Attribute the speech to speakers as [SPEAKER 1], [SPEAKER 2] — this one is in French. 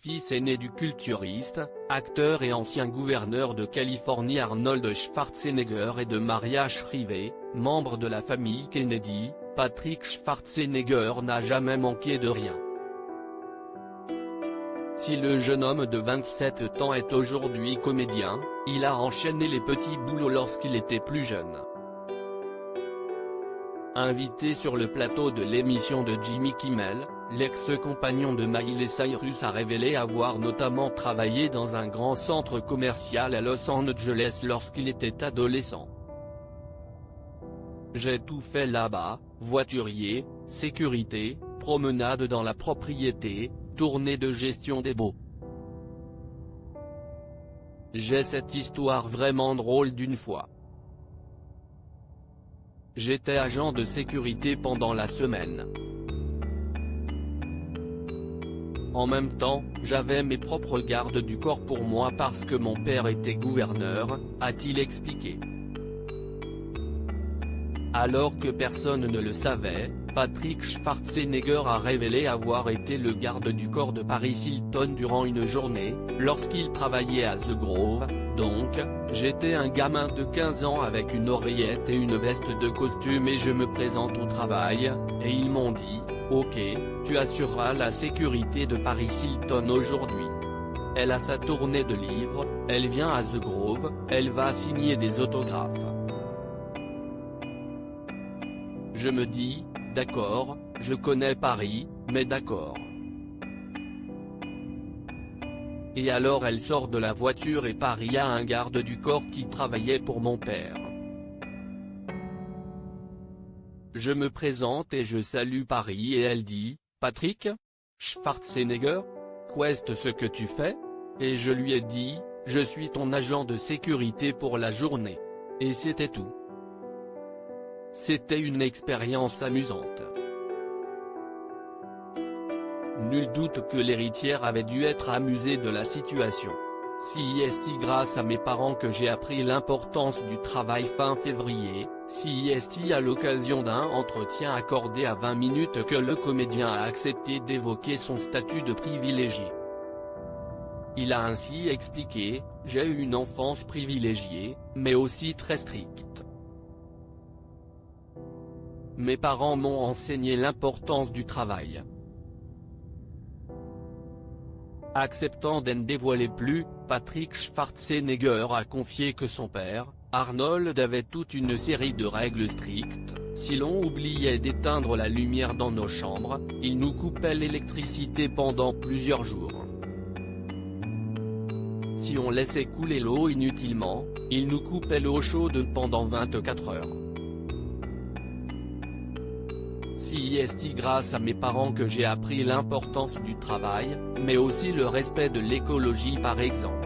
[SPEAKER 1] fils aîné du culturiste, acteur et ancien gouverneur de Californie Arnold Schwarzenegger et de Maria Shriver, membre de la famille Kennedy, Patrick Schwarzenegger n'a jamais manqué de rien. Si le jeune homme de 27 ans est aujourd'hui comédien, il a enchaîné les petits boulots lorsqu'il était plus jeune. Invité sur le plateau de l'émission de Jimmy Kimmel, l'ex-compagnon de Miley Cyrus a révélé avoir notamment travaillé dans un grand centre commercial à Los Angeles lorsqu'il était adolescent. « J'ai tout fait là-bas, voiturier, sécurité, promenade dans la propriété, tournée de gestion des baux. J'ai cette histoire vraiment drôle d'une fois. J'étais agent de sécurité pendant la semaine. En même temps, j'avais mes propres gardes du corps pour moi parce que mon père était gouverneur, a-t-il expliqué. Alors que personne ne le savait, Patrick Schwarzenegger a révélé avoir été le garde du corps de Paris Hilton durant une journée, lorsqu'il travaillait à The Grove. Donc, j'étais un gamin de 15 ans avec une oreillette et une veste de costume et je me présente au travail, et ils m'ont dit, ok, tu assureras la sécurité de Paris Hilton aujourd'hui. Elle a sa tournée de livres, elle vient à The Grove, elle va signer des autographes. Je me dis, d'accord, je connais Paris, mais d'accord. Et alors elle sort de la voiture et Paris a un garde du corps qui travaillait pour mon père. Je me présente et je salue Paris et elle dit, Patrick Schwarzenegger, qu'est-ce ce que tu fais? Et je lui ai dit, je suis ton agent de sécurité pour la journée. Et c'était tout. C'était une expérience amusante. Nul doute que l'héritière avait dû être amusée de la situation. C'est grâce à mes parents que j'ai appris l'importance du travail fin février, c'est à l'occasion d'un entretien accordé à 20 minutes que le comédien a accepté d'évoquer son statut de privilégié. Il a ainsi expliqué, j'ai eu une enfance privilégiée, mais aussi très stricte. Mes parents m'ont enseigné l'importance du travail. Acceptant d'en dévoiler plus, Patrick Schwarzenegger a confié que son père, Arnold avait toute une série de règles strictes. Si l'on oubliait d'éteindre la lumière dans nos chambres, il nous coupait l'électricité pendant plusieurs jours. Si on laissait couler l'eau inutilement, il nous coupait l'eau chaude pendant 24 heures. C'est grâce à mes parents que j'ai appris l'importance du travail, mais aussi le respect de l'écologie par exemple.